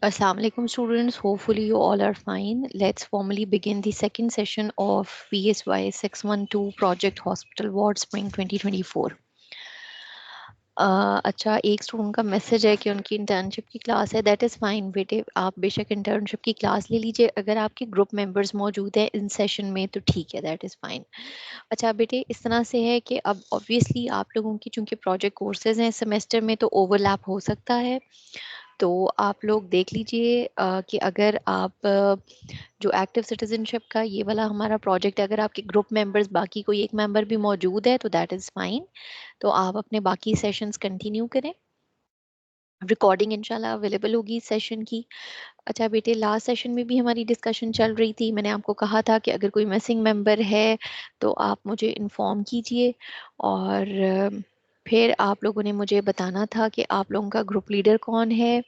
Assalamu alaikum students, hopefully you all are fine. Let's formally begin the second session of VSY 612 Project Hospital Ward Spring 2024. अच्छा, एक student का message है कि उनकी internship की class है। दैट इज़ फाइन बेटे, आप बेशक इंटर्नशिप की क्लास ले लीजिए। अगर आपके ग्रुप मेंबर्स मौजूद हैं इन सेशन में तो ठीक है, दैट इज़ फाइन। अच्छा बेटे, इस तरह से है कि अब ऑब्वियसली आप लोगों की चूंकि प्रोजेक्ट कोर्सेज हैं सेमेस्टर में, तो ओवरलैप हो सकता है। तो आप लोग देख लीजिए कि अगर आप जो एक्टिव सिटीजनशिप का ये वाला हमारा प्रोजेक्ट है, अगर आपके ग्रुप मेंबर्स बाकी कोई एक मेंबर भी मौजूद है तो दैट इज़ फाइन। तो आप अपने बाकी सेशंस कंटिन्यू करें। रिकॉर्डिंग इंशाल्लाह अवेलेबल होगी इस सेशन की। अच्छा बेटे, लास्ट सेशन में भी हमारी डिस्कशन चल रही थी। मैंने आपको कहा था कि अगर कोई मिसिंग मेंबर है तो आप मुझे इन्फॉर्म कीजिए। और फिर आप लोगों ने मुझे बताना था कि आप लोगों का ग्रुप लीडर कौन है।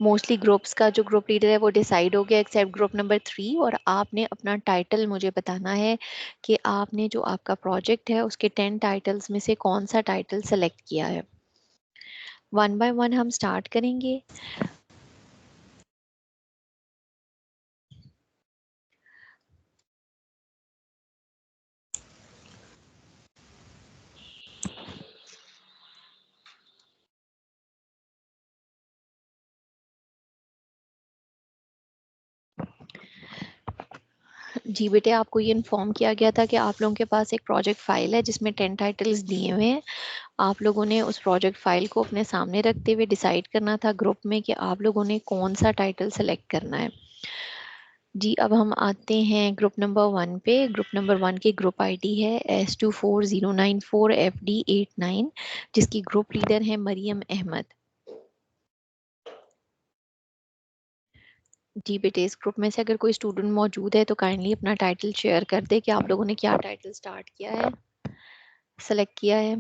मोस्टली ग्रुप्स का जो ग्रुप लीडर है वो डिसाइड हो गया एक्सेप्ट ग्रुप नंबर 3। और आपने अपना टाइटल मुझे बताना है कि आपने जो आपका प्रोजेक्ट है उसके 10 टाइटल्स में से कौन सा टाइटल सेलेक्ट किया है। वन बाय वन हम स्टार्ट करेंगे। जी बेटे, आपको ये इन्फॉर्म किया गया था कि आप लोगों के पास एक प्रोजेक्ट फाइल है जिसमें 10 टाइटल्स दिए हुए हैं। आप लोगों ने उस प्रोजेक्ट फाइल को अपने सामने रखते हुए डिसाइड करना था ग्रुप में कि आप लोगों ने कौन सा टाइटल सेलेक्ट करना है। जी, अब हम आते हैं ग्रुप नंबर 1 पे। ग्रुप नंबर 1 की ग्रुप आईडी है S24094FD89, जिसकी ग्रुप लीडर है मरियम अहमद। जी बेटे, इस ग्रुप में से अगर कोई स्टूडेंट मौजूद है तो काइंडली अपना टाइटल शेयर कर दे कि आप लोगों ने क्या टाइटल स्टार्ट किया है, सेलेक्ट किया है।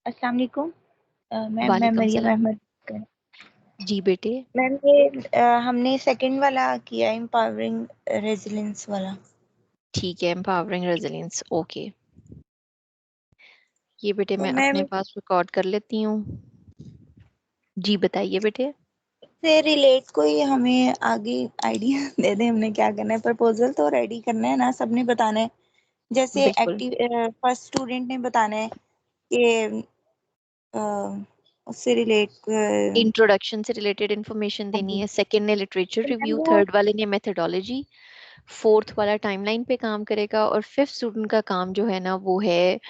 अस्सलाम वालेकुम मैम, मैं वालेकुम मरियम सलाम। अहमद। जी बेटे। मैम ये हमने सेकंड वाला किया, एम्पावरिंग रेजिलियंस वाला। ठीक है, एम्पावरिंग रेजिलियंस, ओके। ये बेटे तो मैं अपने मैम पास रिकॉर्ड कर लेती हूँ। जी बताइए बेटे। से रिलेट कोई हमें आगे आइडिया दे दे, हमने क्या करना है। प्रपोजल तो रेडी करना है ना, सबने बताना है। जैसे बिल्कुल। एक्टिव फर्स्ट स्टूडेंट ने बताना है कि अ, उससे रिलेट इंट्रोडक्शन से रिलेटेड इंफॉर्मेशन देनी है। सेकंड ने लिटरेचर रिव्यू, वो थर्ड वाले ने मेथोडोलॉजी, फोर्थ वाला टाइमलाइन पे काम करेगा, और फिफ्थ स्टूडेंट का काम जो है ना वो है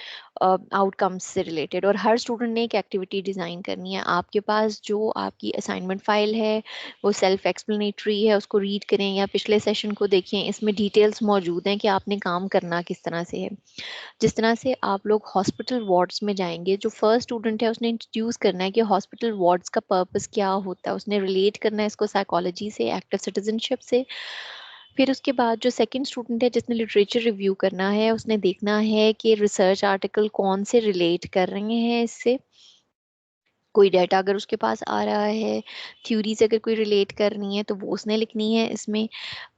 आउटकम्स से रिलेटेड। और हर स्टूडेंट ने एक एक्टिविटी डिज़ाइन करनी है। आपके पास जो आपकी असाइनमेंट फाइल है वो सेल्फ एक्सप्लेनेटरी है, उसको रीड करें या पिछले सेशन को देखें। इसमें डिटेल्स मौजूद हैं कि आपने काम करना किस तरह से है। जिस तरह से आप लोग हॉस्पिटल वार्ड्स में जाएंगे, जो फर्स्ट स्टूडेंट है उसने इंट्रोड्यूस करना है कि हॉस्पिटल वार्ड्स का पर्पस क्या होता है, उसने रिलेट करना है इसको साइकोलॉजी से, एक्टिव सिटीजनशिप से। फिर उसके बाद जो सेकंड स्टूडेंट है जिसने लिटरेचर रिव्यू करना है, उसने देखना है कि रिसर्च आर्टिकल कौन से रिलेट कर रहे हैं इससे। कोई डाटा अगर उसके पास आ रहा है, थ्योरीज अगर कोई रिलेट करनी है तो वो उसने लिखनी है इसमें।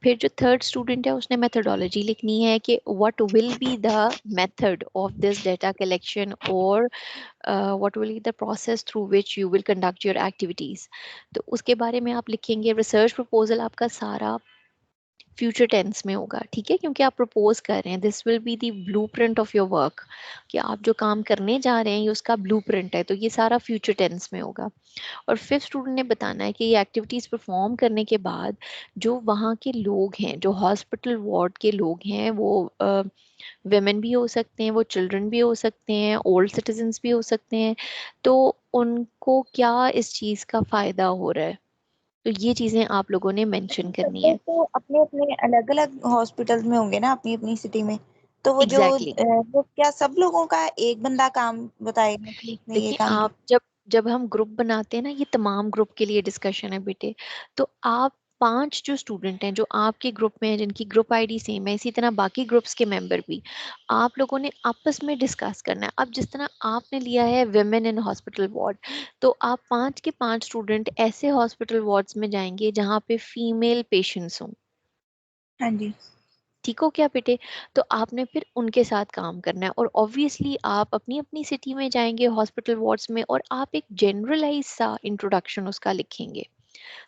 फिर जो थर्ड स्टूडेंट है उसने मेथोडोलॉजी लिखनी है कि what will be the method of this data collection, और what will be the process through which you will conduct your activities. तो उसके बारे में आप लिखेंगे। रिसर्च प्रपोजल आपका सारा फ्यूचर टेंस में होगा, ठीक है, क्योंकि आप प्रपोज कर रहे हैं। This will be the blueprint of your work, कि आप जो काम करने जा रहे हैं ये उसका ब्लूप्रिंट है, तो ये सारा फ्यूचर टेंस में होगा। और फिफ्थ स्टूडेंट ने बताना है कि ये एक्टिविटीज परफॉर्म करने के बाद जो वहाँ के लोग हैं, जो हॉस्पिटल वार्ड के लोग हैं, वो वेमेन भी हो सकते हैं, वो चिल्ड्रन भी हो सकते हैं, ओल्ड सिटीजन्स भी हो सकते हैं, तो उनको क्या इस चीज़ का फायदा हो रहा है। तो ये चीज़ें आप लोगों ने मेंशन सब करनी है। लोग तो अपने अपने अलग अलग हॉस्पिटल्स में होंगे ना, अपनी अपनी सिटी में। तो वो जो एग्जैक्टली exactly. वो क्या सब लोगों का एक बंदा काम बताएगा कि इसने ये देखिए, काम आप किया? जब जब हम ग्रुप बनाते हैं ना, ये तमाम ग्रुप के लिए डिस्कशन है बेटे। तो आप 5 जो स्टूडेंट हैं जो आपके ग्रुप में हैं, जिनकी ग्रुप आईडी सेम है, इसी तरह बाकी ग्रुप्स के मेंबर भी, आप लोगों ने आपस में डिस्कस करना है। अब जिस तरह आपने लिया है विमेन इन हॉस्पिटल वार्ड, तो आप 5 के 5 स्टूडेंट ऐसे हॉस्पिटल वार्ड्स में जाएंगे जहाँ पे फीमेल पेशेंट्स हों। हाँ जी। ठीक हो क्या बेटे? तो आपने फिर उनके साथ काम करना है, और ऑब्वियसली आप अपनी अपनी सिटी में जाएंगे हॉस्पिटल वार्ड्स में, और आप एक जनरलाइज सा इंट्रोडक्शन उसका लिखेंगे।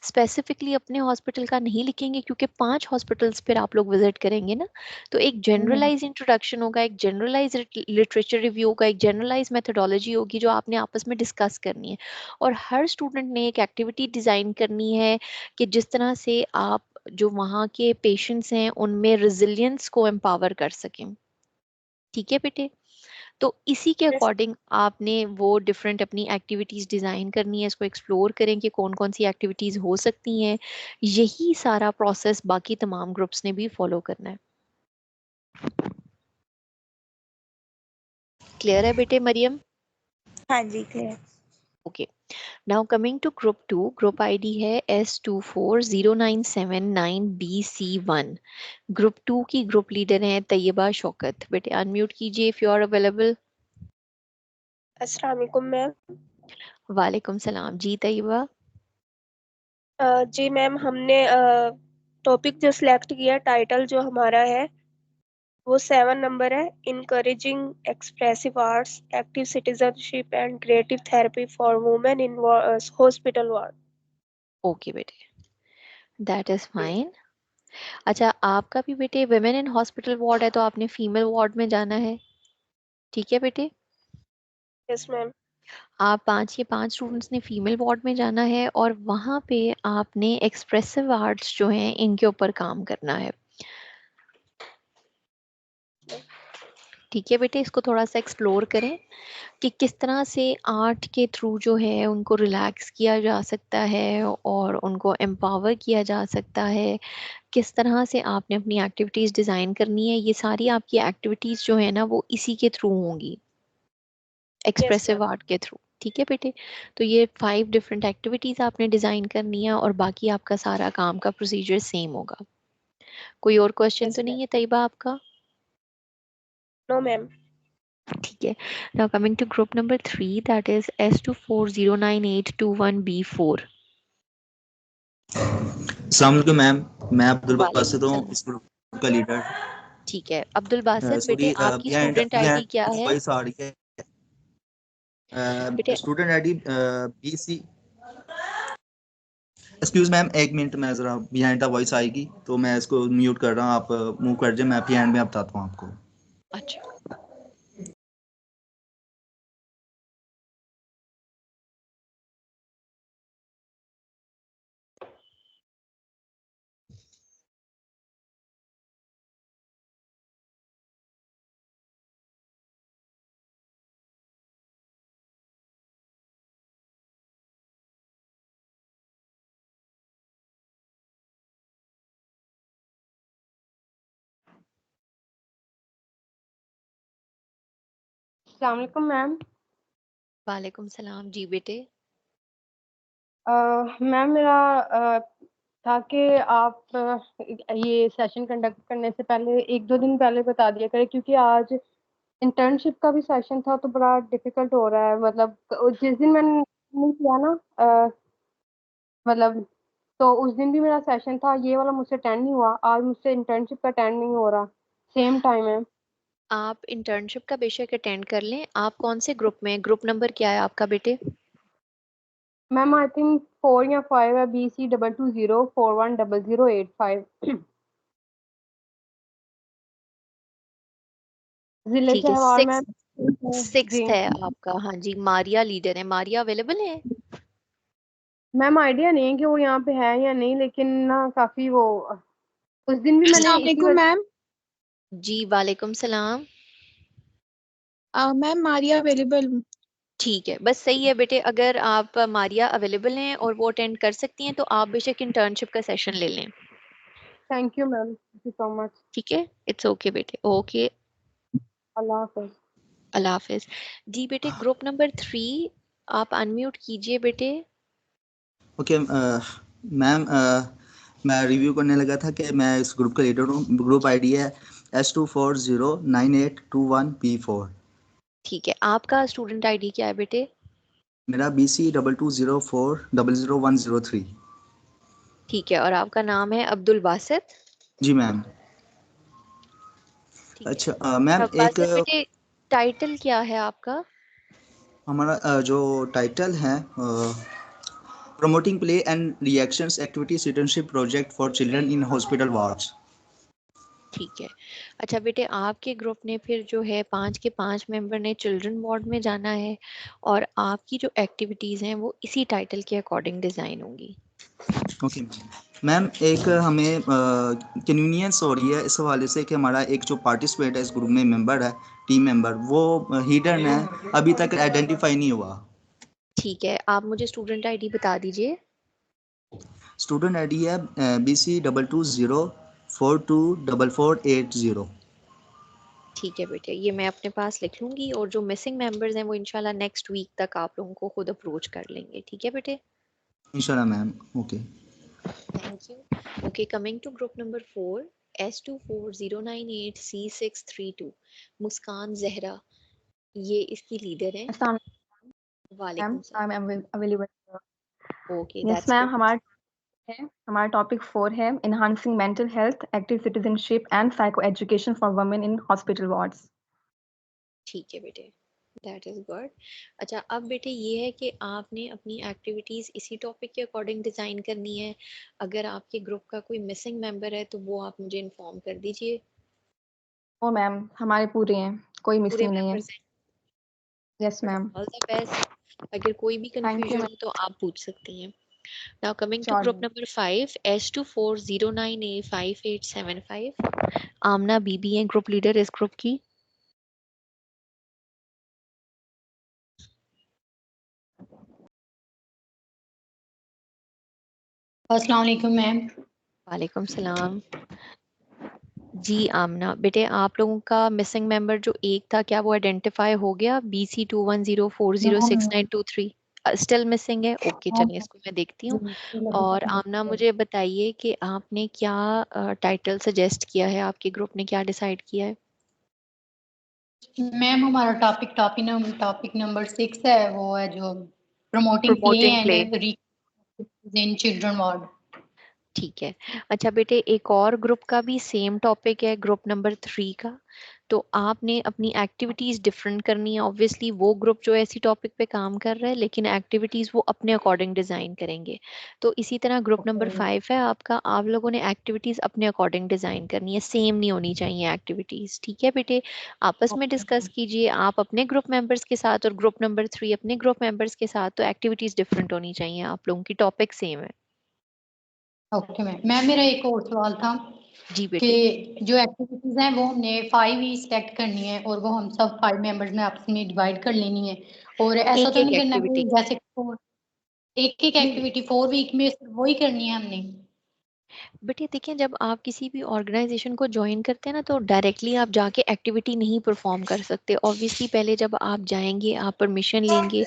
स्पेसिफिकली अपने हॉस्पिटल का नहीं लिखेंगे, क्योंकि 5 हॉस्पिटल्स फिर आप लोग विजिट करेंगे ना। तो एक जनरलाइज इंट्रोडक्शन होगा, एक जनरलाइज लिटरेचर रिव्यू होगा, एक जनरलाइज मेथोडोलॉजी होगी जो आपने आपस में डिस्कस करनी है। और हर स्टूडेंट ने एक एक्टिविटी डिजाइन करनी है कि जिस तरह से आप जो वहाँ के पेशेंट्स हैं उनमें रेजिलियंस को एम्पावर कर सकें। ठीक है बेटे? तो इसी के Yes, अकॉर्डिंग आपने वो डिफरेंट अपनी एक्टिविटीज डिजाइन करनी है, इसको एक्सप्लोर करें कि कौन कौन सी एक्टिविटीज हो सकती हैं। यही सारा प्रोसेस बाकी तमाम ग्रुप्स ने भी फॉलो करना है। क्लियर है बेटे मरियम? हाँ जी clear. Okay, now coming to group 2। Group ID है S240979BC1। ग्रुप 2 की ग्रुप लीडर हैं तैयबा शौकत। बेटे अनम्यूट कीजिए इफ यू आर अवेलेबल। अस्सलाम वालेकुम मैम। वालेकुम सलाम जी तैयबा। जी मैम, हमने टॉपिक जो सिलेक्ट किया, टाइटल जो हमारा है वो 7 नंबर है, encouraging expressive arts, active citizenship and creative therapy for women in hospital ward. Okay बेटे, दैट इज फाइन। अच्छा, आपका भी बेटे विमेन इन हॉस्पिटल वार्ड है, तो आपने फीमेल वार्ड में जाना है। ठीक है बेटे? Yes ma'am. आप 5 के 5 स्टूडेंट्स ने फीमेल वार्ड में जाना है, और वहाँ पे आपने एक्सप्रेसिव आर्ट्स जो हैं इनके ऊपर काम करना है। ठीक है बेटे, इसको थोड़ा सा एक्सप्लोर करें कि किस तरह से आर्ट के थ्रू जो है उनको रिलैक्स किया जा सकता है और उनको एम्पावर किया जा सकता है। किस तरह से आपने अपनी एक्टिविटीज डिजाइन करनी है, ये सारी आपकी एक्टिविटीज जो है ना वो इसी के थ्रू होंगी, यस मैम। एक्सप्रेसिव आर्ट के थ्रू। ठीक है बेटे? तो ये 5 डिफरेंट एक्टिविटीज आपने डिजाइन करनी है, और बाकी आपका सारा काम का प्रोसीजर सेम होगा। कोई और क्वेश्चन यस तो मैम। नहीं है तैयबा आपका? No ma'am. ठीक है, now coming to group number 3, that is S24098221B4। अस्सलाम वालेकुम मैम, मैं अब्दुल वालेकुम बासित हूँ सलाम। इस ग्रुप का लीडर। ठीक है अब्दुल बासित, बेटे सॉरी, आपकी बिहाइंड स्टूडेंट आईडी क्या बिहाइंड है? वॉइस आ रही है। बेटे student ID BC। Excuse ma'am, एक मिनट, मैं ज़रा बिहाइंड द वॉइस आएगी तो मैं इसको म्यूट कर रहा हूँ, आप मूव कर जाए, मैं आपकी हैंड में बताता हूँ आपको। अच्छा, अस्सलाम वालेकुम मैम। वालेकुम सलाम जी बेटे। मैम मेरा था कि आप ये सेशन कंडक्ट करने से पहले 1-2 दिन पहले बता दिया करें, क्योंकि आज इंटर्नशिप का भी सेशन था तो बड़ा डिफिकल्ट हो रहा है। मतलब जिस दिन मैंने नहीं किया ना, मतलब तो उस दिन भी मेरा सेशन था, ये वाला मुझसे अटेंड नहीं हुआ। आज मुझसे इंटर्नशिप का अटेंड नहीं हो रहा, सेम टाइम है। आप इंटर्नशिप का बेशक अटेंड कर लें। आप कौन से ग्रुप में, ग्रुप नंबर क्या है आपका बेटे? मैम आई थिंक 4 या 5 है, BC22041008 जिले ठीक है, सहवार मैम। 6th जी है आपका। हाँ जी, मारिया लीडर है। मारिया अवेलेबल है? मैम, आइडिया नहीं है कि वो यहाँ पे है या नहीं, लेकिन ना काफी वो उस दिन भी मैंने अस्सलाम इसी वालेकुम वजह। मैम। जी वालेकुम सलाम। मैम मारिया अवेलेबल हूँ। ठीक है, बस सही है बेटे। अगर आप मारिया अवेलेबल हैं और वो अटेंड कर सकती हैं तो आप बेशक इंटर्नशिप का सेशन ले लें। Thank you ma'am, thank you so much. ठीक है, इट्स ओके बेटे। ओके, अल्लाह हाफिज। अल्लाह हाफिज। जी बेटे, ग्रुप नंबर 3 आप अनम्यूट कीजिए बेटे। ओके मैम, मैं रिव्यू करने लगा था कि मैं इस ग्रुप का लीडर हूँ। ग्रुप आईडी है S24098221B4। ठीक है, आपका स्टूडेंट आईडी क्या है बेटे? मेरा BC2204000103। ठीक है, और आपका नाम है अब्दुल बासित। जी मैम। अच्छा मैम एक वासिफ बेटे, टाइटल क्या है आपका? हमारा जो टाइटल है promoting play and reactions activity citizenship project for children in hospital wards. ठीक है। अच्छा बेटे, आपके ग्रुप ने फिर जो है 5 के 5 मेंबर ने चिल्ड्रन वार्ड में जाना है और आपकी जो एक्टिविटीज हैं वो इसी टाइटल के अकॉर्डिंग डिजाइन होंगी। ओके मैम, एक हमें कन्वीनियंस हो रही है इस हवाले से कि हमारा एक जो पार्टिसिपेट है इस ग्रुप में मेंबर है, टीम मेंबर, वो हिडन है, अभी तक आइडेंटिफाई नहीं हुआ। ठीक है, आप मुझे स्टूडेंट आईडी बता दीजिए। स्टूडेंट आईडी है BC22042448 ठीक है बेटे, ये मैं अपने पास लिख लूंगी और जो मिसिंग मेंबर्स हैं वो इंशाल्लाह नेक्स्ट वीक तक आप लोगों को खुद अप्रोच कर लेंगे। ठीक है बेटे? इंशाल्लाह ma'am. Okay thank you. Okay, coming to group number 4, S24098C632, Muskan Zahra, ये इसकी लीडर है। Assalamu वालेकुम alaikum, ma'am. सलाम। I'm available. Okay, Yes, that's ma'am. Good. हमारा टॉपिक 4 है enhancing mental health, active citizenship and psychoeducation for women in hospital wards. ठीक है बेटे, दैट इज गुड। अच्छा, अब बेटे ये है कि आपने अपनी एक्टिविटीज इसी टॉपिक के अकॉर्डिंग डिजाइन करनी है। अगर आपके ग्रुप का कोई मिसिंग मेंबर है तो वो आप मुझे इन्फॉर्म कर दीजिए। ओ मैम, हमारे पूरे हैं, कोई पूरे मिसिंग नहीं है। मेंबर्स हैं? Yes ma'am. All the best. अगर कोई भी थैंक यू कंफ्यूजन मैम। हो तो आप पूछ सकती हैं। Now coming to sure group ma'am. Number 5, S240985875, Amna Bibi है ग्रुप लीडर इस ग्रुप की। अस्सलाम वालेकुम मैम। वालेकुम सलाम। जी आमना बेटे, आप लोगों का मिसिंग मेंबर जो एक था, क्या वो आइडेंटिफाई हो गया? BC21040692 स्टिल मिसिंग है? ओके, चलिए इसको मैं देखती हूँ। और आमना मुझे बताइए कि आपने क्या टाइटल सजेस्ट किया है, आपके ग्रुप ने क्या डिसाइड किया है? मैम हमारा टॉपिक नंबर 6 है, वो है जो promoting play promoting and play. In children ward. ठीक है। अच्छा बेटे, एक और ग्रुप का भी सेम टॉपिक है, ग्रुप नंबर 3 का। तो आपने अपनी एक्टिविटीज डिफरेंट करनी है। ऑब्वियसली वो ग्रुप जो ऐसी टॉपिक पे काम कर रहा है, लेकिन एक्टिविटीज वो अपने अकॉर्डिंग डिजाइन करेंगे। तो इसी तरह ग्रुप नंबर 5 है आपका, आप लोगों ने एक्टिविटीज अपने अकॉर्डिंग डिजाइन करनी है, सेम नहीं होनी चाहिए एक्टिविटीज। ठीक है बेटे? आपस में डिस्कस कीजिए, आप अपने ग्रुप मेंबर्स के साथ और ग्रुप नंबर 3 अपने ग्रुप मेंबर्स के साथ। तो एक्टिविटीज डिफरेंट होनी चाहिए, आप लोगों की टॉपिक सेम है। ओके मैम, मेरा एक और सवाल था जी कि बेटे। जो एक्टिविटीज हैं वो हमने 5 ही सिलेक्ट करनी है और वो हम सब 5 मेंबर्स में आपस में डिवाइड कर लेनी है, और ऐसा एक तो एक नहीं करना एक्टिविटी। कि जैसे एक एक एक्टिविटी 4 वीक में सिर्फ वही करनी है हमने? बेटे देखिए, जब आप किसी भी ऑर्गेनाइजेशन को ज्वाइन करते हैं ना, तो डायरेक्टली आप जाके एक्टिविटी नहीं परफॉर्म कर सकते। ऑब्वियसली पहले जब आप जाएंगे, आप परमिशन लेंगे,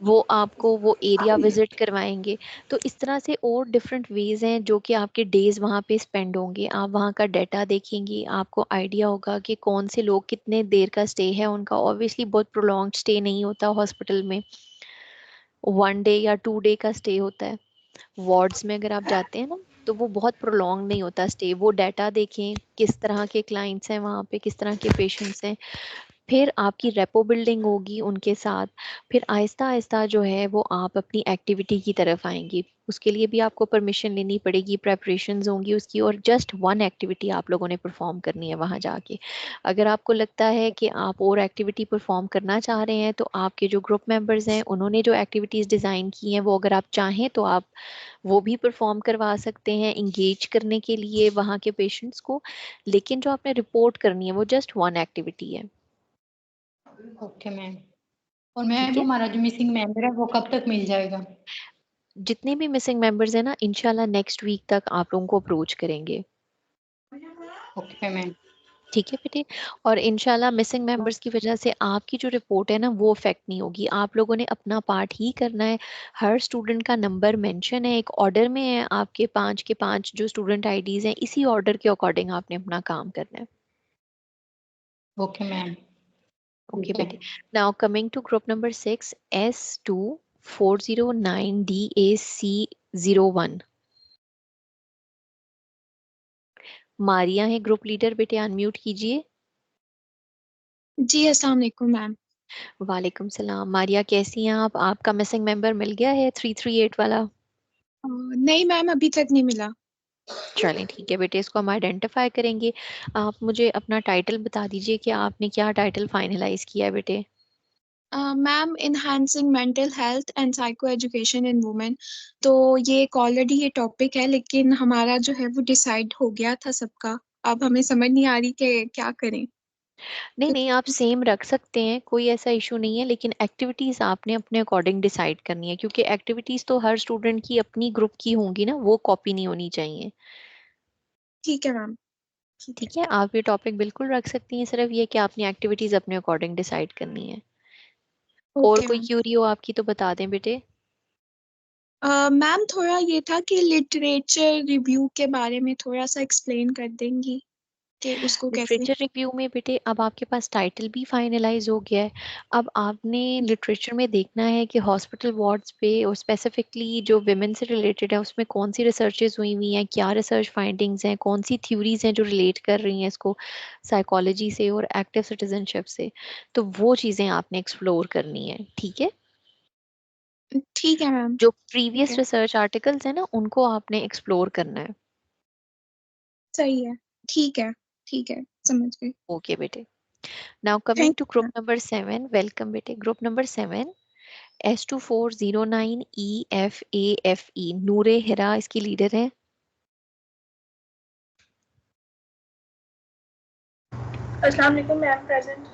वो आपको वो एरिया विजिट करवाएंगे। तो इस तरह से और डिफरेंट वेज हैं जो कि आपके डेज वहाँ पे स्पेंड होंगे। आप वहाँ का डाटा देखेंगे, आपको आइडिया होगा कि कौन से लोग कितने देर का स्टे है उनका। ऑब्वियसली बहुत प्रोलॉन्ग स्टे नहीं होता हॉस्पिटल में, 1 डे या 2 डे का स्टे होता है। वार्ड्स में अगर आप जाते हैं ना, तो वो बहुत प्रोलॉन्ग नहीं होता स्टे। वो डाटा देखें, किस तरह के क्लाइंट्स हैं वहाँ पे, किस तरह के पेशेंट्स हैं। फिर आपकी रेपो बिल्डिंग होगी उनके साथ। फिर आहिस्ता आहिस्ता जो है वो आप अपनी एक्टिविटी की तरफ आएंगी। उसके लिए भी आपको परमिशन लेनी पड़ेगी, प्रेपरेशंस होंगी उसकी, और जस्ट वन एक्टिविटी आप लोगों ने परफॉर्म करनी है वहाँ जाके। अगर आपको लगता है कि आप और एक्टिविटी परफॉर्म करना चाह रहे हैं, तो आपके जो ग्रुप मेंबर्स हैं उन्होंने जो एक्टिविटीज़ डिज़ाइन की हैं, वो अगर आप चाहें तो आप वो भी परफॉर्म करवा सकते हैं इंगेज करने के लिए वहाँ के पेशेंट्स को। लेकिन जो आपने रिपोर्ट करनी है वो जस्ट वन एक्टिविटी है। Okay ma'am. और मैम ठीक है? हमारा जो मिसिंग मेंबर है वो कब तक मिल जाएगा? जितने भी मिसिंग मेंबर्स हैं ना, इंशाल्लाह नेक्स्ट वीक तक आप लोगों को अप्रोच करेंगे। Okay ma'am. ठीक है बेटे? और इंशाल्लाह मिसिंग मेंबर्स की वजह से आपकी जो रिपोर्ट है ना वो अफेक्ट नहीं होगी। आप लोगों ने अपना पार्ट ही करना है। हर स्टूडेंट का नंबर मेंशन है, एक ऑर्डर में है। आपके 5 के 5 जो स्टूडेंट आईडीज हैं, इसी ऑर्डर के अकॉर्डिंग आपने अपना काम करना है। Okay ma'am. ओके ठीक है। बेटे। Now coming to group number 6, S24009DAC01, Maria है ग्रुप लीडर। बेटे अनम्यूट कीजिए। जी अस्सलाम वालेकुम मैम। वालेकुम सलाम। मारिया कैसी हैं आप? आपका मिसिंग मेंबर मिल गया है 338 वाला? नहीं मैम, अभी तक नहीं मिला। चलें ठीक है बेटे, इसको हम आइडेंटिफाई करेंगे। आप मुझे अपना टाइटल बता दीजिए कि आपने क्या टाइटल फाइनलाइज किया है बेटे। Ma'am, enhancing mental health and psycho education in women. तो ये एक ऑलरेडी ये टॉपिक है, लेकिन हमारा जो है वो डिसाइड हो गया था सबका। अब हमें समझ नहीं आ रही कि क्या करें। नहीं तो नहीं, आप सेम रख सकते हैं, कोई ऐसा इशू नहीं है, लेकिन एक्टिविटीज आपने अपने अकॉर्डिंग डिसाइड करनी है, क्योंकि एक्टिविटीज तो हर स्टूडेंट की अपनी ग्रुप की होंगी ना, वो कॉपी नहीं होनी चाहिए। ठीक है मैम, ठीक है। ठीक है, आप ये टॉपिक बिल्कुल रख सकती हैं, सिर्फ ये कि आपने एक्टिविटीज अपने अकॉर्डिंग डिसाइड करनी है। और ओके कोई मैम। क्यूरी हो आपकी तो बता दें बेटे। मैम, थोड़ा ये था कि लिटरेचर रिव्यू के बारे में थोड़ा सा एक्सप्लेन कर देंगी कि उसको कैसे। लिटरेचर रिव्यू में बेटे, अब आपके पास टाइटल भी फाइनलाइज हो गया है। अब आपने लिटरेचर में देखना है कि हॉस्पिटल वार्ड्स पे और स्पेसिफिकली जो विमेन से रिलेटेड है उसमें कौन सी रिसर्चेज हुई हुई हैं, क्या रिसर्च फाइंडिंग्स हैं, कौन सी थ्योरीज हैं जो रिलेट कर रही हैं इसको साइकोलॉजी से और एक्टिव सिटीजनशिप से। तो वो चीज़ें आपने एक्सप्लोर करनी है, ठीक है। ठीक है मैम। जो ठीक प्रीवियस है, रिसर्च आर्टिकल्स हैं ना, उनको आपने एक्सप्लोर करना है। सही है। ठीक है, ठीक है, समझ गई। ओके बेटे। Now coming thank to you group ma'am. Number 7, welcome बेटे। Group number 7 S2409EFAFE, Noore Hira इसकी लीडर है। अस्सलाम वालेकुम मैम, प्रेजेंट।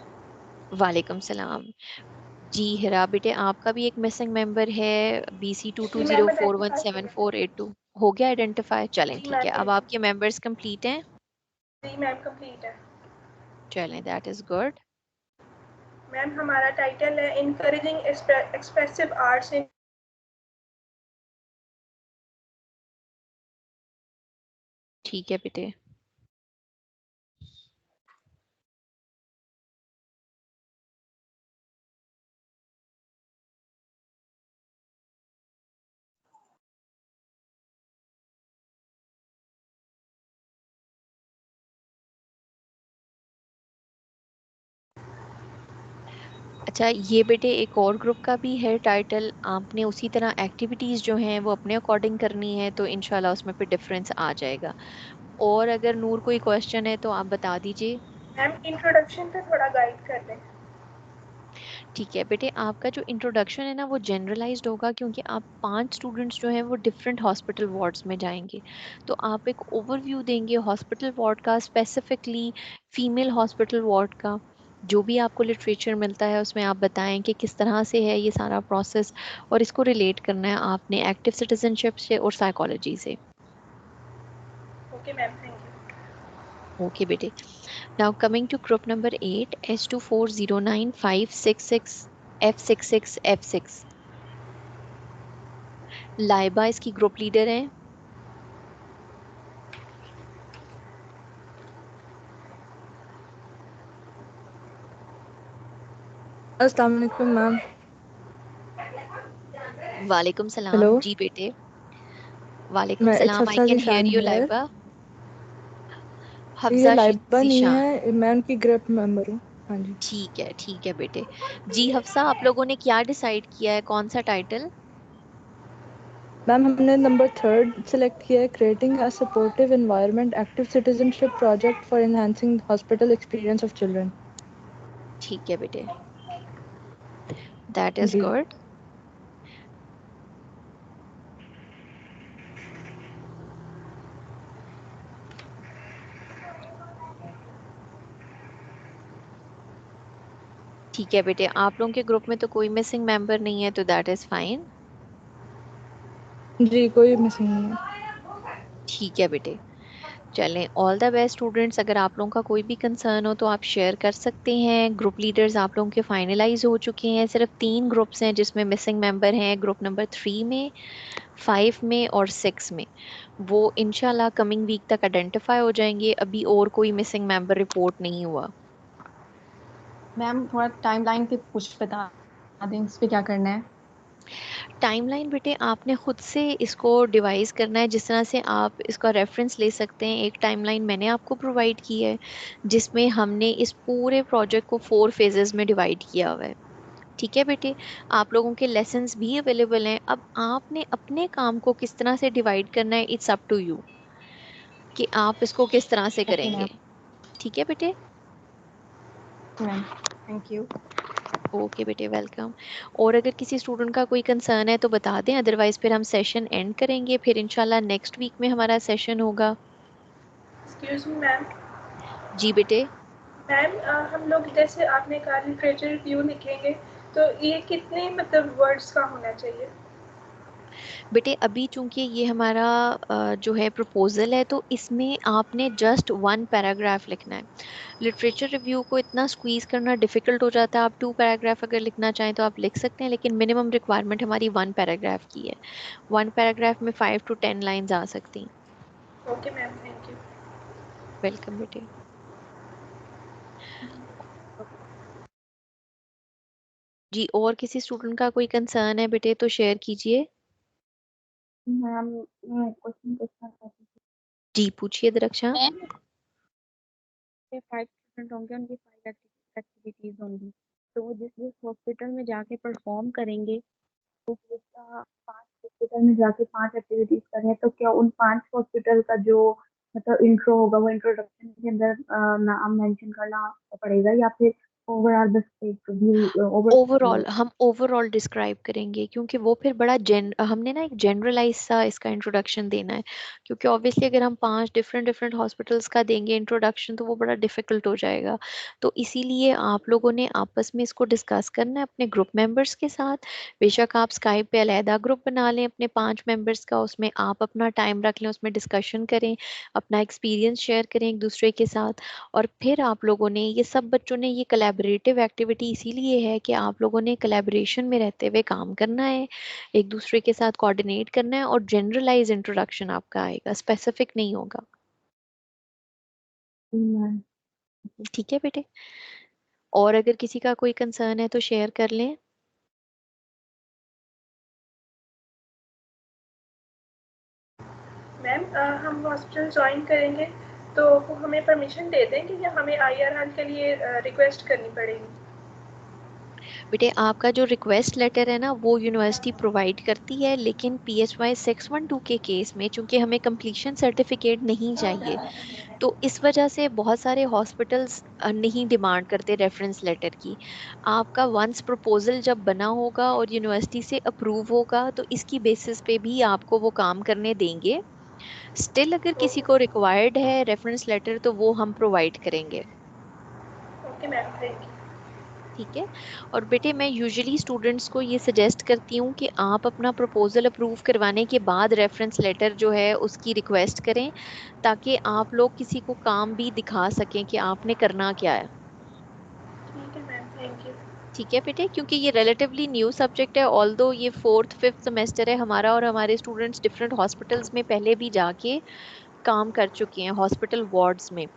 वालेकुम सलाम। जी हिरा बेटे, आपका भी एक मिसिंग मेंबर है BC two two G zero ma'am, four one identify हो सेवन गया। फोर एट टू हो गया आइडेंटिफाई? चलें जी ठीक है, मैम, अब आपके मेंबर्स कंप्लीट हैं। जी मैम कंप्लीट है। चलें, दैट इज गुड। मैम, हमारा टाइटल है इनकरेजिंग एक्सप्रेसिव आर्ट्स इन। ठीक है बेटे। अच्छा, ये बेटे एक और ग्रुप का भी है टाइटल, आपने उसी तरह एक्टिविटीज जो हैं वो अपने अकॉर्डिंग करनी है, तो इंशाल्लाह उसमें फिर डिफरेंस आ जाएगा। और अगर नूर कोई क्वेश्चन है तो आप बता दीजिए। मैम, इंट्रोडक्शन पे थोड़ा गाइड कर दें। ठीक है बेटे, आपका जो इंट्रोडक्शन है ना वो जनरलाइज्ड होगा, क्योंकि आप 5 स्टूडेंट्स जो हैं वो डिफरेंट हॉस्पिटल वार्ड्स में जाएंगे। तो आप एक ओवरव्यू देंगे हॉस्पिटल वार्ड का, स्पेसिफिकली फीमेल हॉस्पिटल वार्ड का। जो भी आपको लिटरेचर मिलता है उसमें आप बताएं कि किस तरह से है ये सारा प्रोसेस, और इसको रिलेट करना है आपने एक्टिव सिटीजनशिप से और साइकोलॉजी से। Okay ma'am, thank you. Okay बेटे। Now coming to group number 8 S2409566F66F6। Laiba इसकी ग्रुप लीडर है। अस्सलाम वालेकुम मैम। वालेकुम हेलो, सलाम जी बेटे। वालेकुम मैं इट्स सलाम, I Hafsa can hear Zeeshan you hear. Laiba. ये हफ्जा लाइबा नहीं जीशान। है, मैं उनकी ग्रुप मेंबर हूँ। हाँ जी ठीक है बेटे। जी हफ्सा, आप लोगों ने क्या डिसाइड किया है, कौन सा टाइटल? मैम, हमने नंबर 3 सेलेक्ट किया है, creating a supportive environment active citizenship project for enhancing hospital experience of children. ठीक है बेटे, दैट इज जी गुड। ठीक है बेटे, आप लोगों के ग्रुप में तो कोई मिसिंग मेंबर नहीं है, तो दैट इज फाइन। जी, कोई मिसिंग नहीं है। ठीक है बेटे। चलें, ऑल द बेस्ट स्टूडेंट्स। अगर आप लोगों का कोई भी कंसर्न हो तो आप शेयर कर सकते हैं। ग्रुप लीडर्स आप लोगों के फाइनलाइज हो चुके हैं, सिर्फ 3 ग्रुप्स हैं जिसमें मिसिंग मेंबर हैं, ग्रुप नंबर 3 में, 5 में और 6 में। वो इंशाल्लाह कमिंग वीक तक आइडेंटिफाई हो जाएंगे, अभी और कोई मिसिंग मेंबर रिपोर्ट नहीं हुआ। मैम थोड़ा टाइमलाइन पे कुछ बता दें, इस पे क्या करना है। टाइमलाइन बेटे आपने खुद से इसको डिवाइस करना है, जिस तरह से आप इसका रेफरेंस ले सकते हैं। एक टाइमलाइन मैंने आपको प्रोवाइड की है जिसमें हमने इस पूरे प्रोजेक्ट को 4 फेजेस में डिवाइड किया हुआ है। ठीक है बेटे, आप लोगों के लेसन्स भी अवेलेबल हैं। अब आपने अपने काम को किस तरह से डिवाइड करना है, इट्स अप टू यू कि आप इसको किस तरह से ओके करेंगे। मैम। ठीक है बेटे। Ma'am thank you. ओके बेटे, वेलकम। और अगर किसी स्टूडेंट का कोई कंसर्न है तो बता दें, अदरवाइज फिर हम सेशन एंड करेंगे। फिर इंशाल्लाह नेक्स्ट वीक में हमारा सेशन होगा। Excuse me ma'am. जी बेटे। मैम हम लोग जैसे आपने कहा लिटरेचर रिव्यू लिखेंगे, तो ये कितने मतलब वर्ड्स का होना चाहिए? बेटे अभी चूंकि ये हमारा जो है प्रपोजल है, तो इसमें आपने जस्ट 1 पैराग्राफ लिखना है। लिटरेचर रिव्यू को इतना स्क्वीज करना डिफिकल्ट हो जाता है। आप 2 पैराग्राफ अगर लिखना चाहें तो आप लिख सकते हैं, लेकिन मिनिमम रिक्वायरमेंट हमारी 1 पैराग्राफ की है। 1 पैराग्राफ में 5 to 10 लाइंस आ सकती हैं। Okay ma'am, thank you. Welcome बेटे। जी, और किसी स्टूडेंट का कोई कंसर्न है बेटे तो शेयर कीजिए। मैम मैं क्वेश्चन पूछना चाहती थी। जी पूछिए दरक्षा। मैम 5 स्टूडेंट होंगे, उनकी 5 एक्टिविटीज होंगी, तो वो जिस जिस हॉस्पिटल में जाके परफॉर्म करेंगे, तो उसका 5 हॉस्पिटल में जाके 5 एक्टिविटीज करें, तो क्या उन 5 हॉस्पिटल का जो मतलब इंट्रो होगा वो इंट्रोडक्शन के अंदर नाम मेंशन करना पड़ेगा, या फिर ओवरऑल बस एक व्यू ओवरऑल हम ओवरऑल डिस्क्राइब करेंगे, क्योंकि वो फिर बड़ा हमने ना एक जनरलाइज सा इसका इंट्रोडक्शन देना है। क्योंकि ऑब्वियसली अगर हम 5 डिफरेंट डिफरेंट हॉस्पिटल्स का देंगे इंट्रोडक्शन तो वो बड़ा डिफिकल्ट हो जाएगा। तो इसीलिए आप लोगों ने आपस में इसको डिस्कस करना है अपने ग्रुप मेंबर्स के साथ। बेशक आप स्काइप पे अलहदा ग्रुप बना लें अपने 5 मेंबर्स का, उसमें आप अपना टाइम रख लें, उसमें डिस्कशन करें, अपना एक्सपीरियंस शेयर करें एक दूसरे के साथ। और फिर आप लोगों ने ये सब बच्चों ने ये कोलैबोरेटिव एक्टिविटी इसीलिए है कि आप लोगों ने कोलैबोरेशन में रहते हुए काम करना है, एक दूसरे के साथ कोऑर्डिनेट करना है, और जनरलाइज इंट्रोडक्शन आपका आएगा, स्पेसिफिक नहीं होगा। ठीक है बेटे। और अगर किसी का कोई कंसर्न है तो शेयर कर लें। मैम हम हॉस्पिटल ज्वाइन करेंगे तो वो हमें परमिशन दे देंगे या हमें आईआरआर के लिए रिक्वेस्ट करनी पड़ेगी? बेटे आपका जो रिक्वेस्ट लेटर है ना वो यूनिवर्सिटी प्रोवाइड करती है, लेकिन PHY 612 के केस में चूंकि हमें कंप्लीशन सर्टिफिकेट नहीं चाहिए, तो इस वजह से बहुत सारे हॉस्पिटल्स नहीं डिमांड करते रेफरेंस लेटर की। आपका वंस प्रपोजल जब बना होगा और यूनिवर्सिटी से अप्रूव होगा तो इसकी बेसिस पे भी आपको वो काम करने देंगे। स्टिल अगर किसी को रिक्वायर्ड है रेफरेंस लेटर तो वो हम प्रोवाइड करेंगे। Okay ma'am, thank you. ठीक है। और बेटे मैं यूजुअली स्टूडेंट्स को ये सजेस्ट करती हूँ कि आप अपना प्रपोजल अप्रूव करवाने के बाद रेफरेंस लेटर जो है उसकी रिक्वेस्ट करें, ताकि आप लोग किसी को काम भी दिखा सकें कि आपने करना क्या है। ठीक है मैम, थैंक यू। ठीक है बेटे, क्योंकि ये रिलेटिवली न्यू सब्जेक्ट है, ऑल्दो ये 4th 5th सेमेस्टर है हमारा, और हमारे स्टूडेंट्स डिफरेंट हॉस्पिटल्स में पहले भी जाके काम कर चुके हैं हॉस्पिटल वार्ड्स में।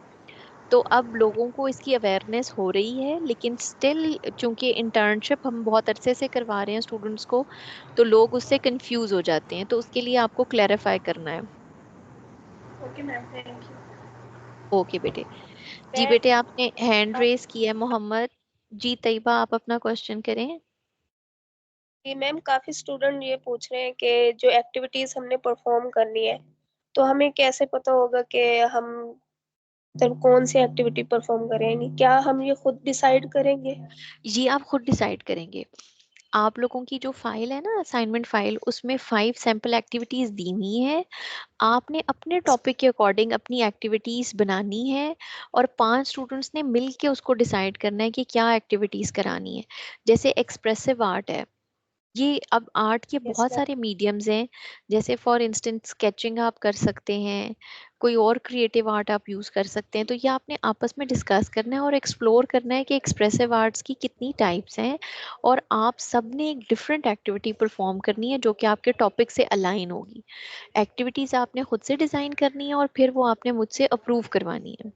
तो अब लोगों को इसकी अवेयरनेस हो रही है, लेकिन स्टिल चूंकि इंटर्नशिप हम बहुत अरसे से करवा रहे हैं स्टूडेंट्स को, तो लोग उससे कंफ्यूज हो जाते हैं, तो उसके लिए आपको क्लैरिफाई करना है। Okay ma'am, thank you. Okay बेटे। जी मैम बेटे आपने हैंड रेस किया है मोहम्मद। जी तैयबा आप अपना क्वेश्चन करें। कि मैम काफ़ी स्टूडेंट ये पूछ रहे हैं कि जो एक्टिविटीज़ हमने परफॉर्म करनी है, तो हमें कैसे पता होगा कि हम मतलब कौन सी एक्टिविटी परफॉर्म करेंगे? क्या हम ये खुद डिसाइड करेंगे? ये आप खुद डिसाइड करेंगे। आप लोगों की जो फाइल है ना असाइनमेंट फाइल, उसमें 5 सैम्पल एक्टिविटीज दी हुई है। आपने अपने टॉपिक के अकॉर्डिंग अपनी एक्टिविटीज बनानी है, और 5 स्टूडेंट्स ने मिल के उसको डिसाइड करना है कि क्या एक्टिविटीज करानी है। जैसे एक्सप्रेसिव आर्ट है, ये अब आर्ट के यस बहुत मैम। सारे मीडियम्स हैं। जैसे फॉर इंस्टेंस स्केचिंग आप कर सकते हैं, कोई और क्रिएटिव आर्ट आप यूज कर सकते हैं। तो ये आपने आपस में डिस्कस करना है और एक्सप्लोर करना है कि एक्सप्रेसिव आर्ट्स की कितनी टाइप्स हैं, और आप सब ने एक डिफरेंट एक्टिविटी परफॉर्म करनी है जो कि आपके टॉपिक से अलाइन होगी। एक्टिविटीज आपने खुद से डिजाइन करनी है और फिर वो आपने मुझसे अप्रूव करवानी है।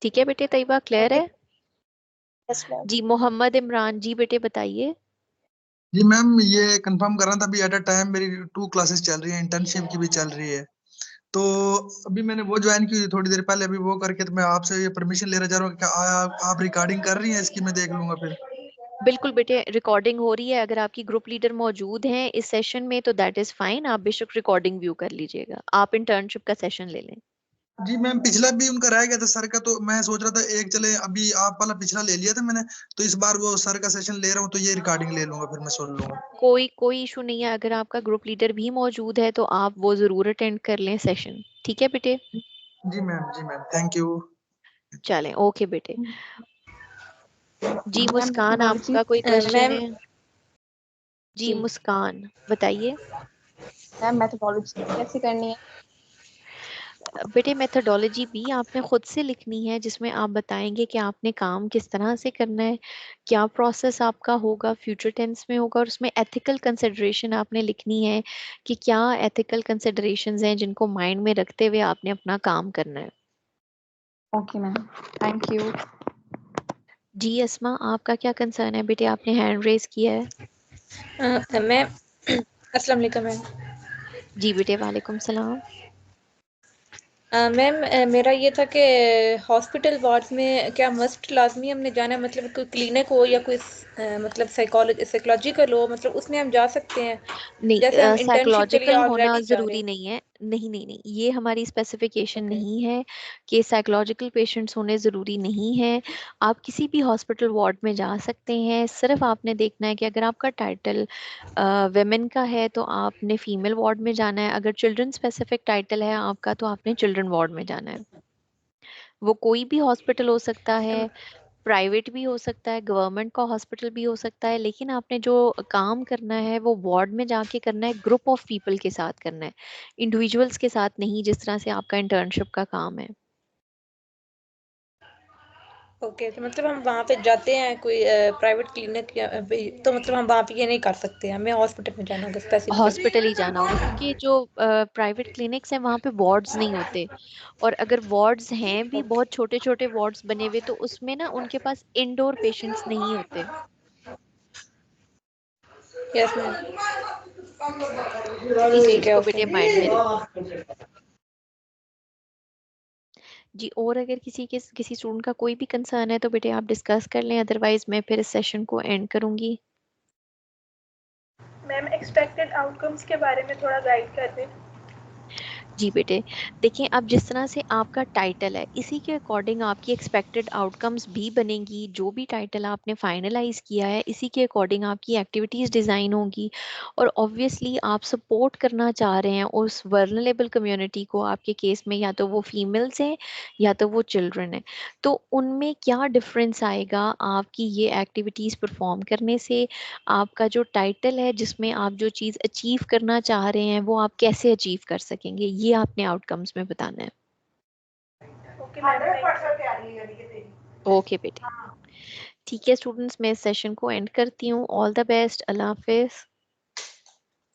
ठीक है बेटे तैयबा, क्लियर ओके। है? Yes ma'am. जी मोहम्मद इमरान जी बेटे बताइए। जी मैम, ये कंफर्म कर रहा था, अभी एट अ टाइम मेरी 2 क्लासेस चल रही है, इंटर्नशिप की भी चल रही है, तो अभी मैंने वो ज्वाइन की थोड़ी देर पहले, अभी वो करके तो मैं आपसे ये परमिशन लेना चाह रहा हूँ कि आप रिकॉर्डिंग कर रही हैं इसकी, मैं देख लूंगा फिर। बिल्कुल बेटे रिकॉर्डिंग हो रही है, अगर आपकी ग्रुप लीडर मौजूद हैं इस सेशन में तो दैट इज फाइन, आप बेशक रिकॉर्डिंग व्यू कर लीजिएगा, आप इंटर्नशिप का सेशन ले लें। जी मैम, पिछला भी उनका रह गया था सर का, तो मैं सोच रहा था एक चले, अभी आप वाला पिछला ले लिया था मैंने, तो इस बार वो सर का सेशन ले रहा हूँ, तो ये रिकॉर्डिंग ले लूंगा, फिर मैं सुन लूंगा। कोई कोई इशू नहीं है, अगर आपका ग्रुप लीडर भी मौजूद है तो आप वो जरूर अटेंड कर लें सेशन, ठीक है बेटे। जी मैम, थैंक यू। चलें ओके बेटे। जी मैम मुस्कान मेथोडोलॉजी आपका कोई क्वेश्चन मैम है? जी जी मुस्कान बताइए। मैम मेथोडोलॉजी कैसे करनी है? बेटे मेथोडोलॉजी भी आपने खुद से लिखनी है, जिसमें आप बताएंगे कि आपने काम किस तरह से करना है, क्या प्रोसेस आपका होगा, फ्यूचर टेंस में होगा, और उसमें एथिकल कंसिडरेशन आपने लिखनी है कि क्या एथिकल कंसिडरेशंस हैं जिनको माइंड में रखते हुए आपने अपना काम करना है। Okay ma'am, thank you. जी अस्मा आपका क्या कंसर्न है बेटे, आपने हैंड रेज किया है। मैम अस्सलाम वालेकुम मैम। जी बेटे वालेकुम सलाम। मैम मेरा ये था कि हॉस्पिटल वार्ड्स में क्या मस्ट लाजमी हमने जाना है, मतलब कोई क्लिनिक हो या कोई मतलब साइकोलॉजिकल हो, मतलब उसमें हम जा सकते हैं जैसे हम नहीं इंटर्नशिप के लिए साइकोलॉजिकल होना ऑलरेडी जा रहे ज़रूरी हैं। नहीं है, नहीं नहीं नहीं ये हमारी स्पेसिफिकेशन ओके नहीं है कि साइकोलॉजिकल पेशेंट्स होने ज़रूरी नहीं है। आप किसी भी हॉस्पिटल वार्ड में जा सकते हैं, सिर्फ आपने देखना है कि अगर आपका टाइटल वेमेन का है तो आपने फीमेल वार्ड में जाना है, अगर चिल्ड्रन स्पेसिफिक टाइटल है आपका तो आपने चिल्ड्रन वार्ड में जाना है। वो कोई भी हॉस्पिटल हो सकता है, प्राइवेट भी हो सकता है, गवर्नमेंट का हॉस्पिटल भी हो सकता है, लेकिन आपने जो काम करना है वो वार्ड में जाके करना है, ग्रुप ऑफ पीपल के साथ करना है, इंडिविजुअल्स के साथ नहीं, जिस तरह से आपका इंटर्नशिप का काम है। ओके, तो मतलब हम वहाँ पे जाते हैं कोई प्राइवेट क्लिनिक या तो मतलब हम वहाँ पे ये नहीं कर सकते, हमें हॉस्पिटल में जाना होगा स्पेसिफिकली। हॉस्पिटल ही जाना होगा क्योंकि जो प्राइवेट क्लिनिक्स हैं वहाँ पे वार्ड्स नहीं होते, और अगर वार्ड्स हैं भी ओके बहुत छोटे छोटे वार्ड्स बने हुए तो उसमें ना उनके पास इंडोर पेशेंट्स नहीं होते। यस मैम, इस ठीक चीज़ है को ओके। बेटे माइंड में रखें। जी और अगर किसी स्टूडेंट का कोई भी कंसर्न है तो बेटे आप डिस्कस कर लें, अदरवाइज मैं फिर इस सेशन को एंड करूंगी। मैम एक्सपेक्टेड आउटकम्स के बारे में थोड़ा गाइड कर दें। जी बेटे देखिए, अब जिस तरह से आपका टाइटल है इसी के अकॉर्डिंग आपकी एक्सपेक्टेड आउटकम्स भी बनेंगी, जो भी टाइटल आपने फाइनलाइज किया है इसी के अकॉर्डिंग आपकी एक्टिविटीज़ डिज़ाइन होंगी, और ऑब्वियसली आप सपोर्ट करना चाह रहे हैं उस वर्नरेबल कम्युनिटी को, आपके केस में या तो वो फीमेल्स हैं या तो वो चिल्ड्रन हैं, तो उनमें क्या डिफरेंस आएगा आपकी ये एक्टिविटीज़ परफॉर्म करने से, आपका जो टाइटल है जिसमें आप जो चीज़ अचीव करना चाह रहे हैं वो आप कैसे अचीव कर सकेंगे, ये आपने आउटकम्स में बताना है। ओके मैम, ओके बेटे ठीक है स्टूडेंट्स, मैं इस सेशन को एंड करती हूँ। All the best, Allah Hafiz.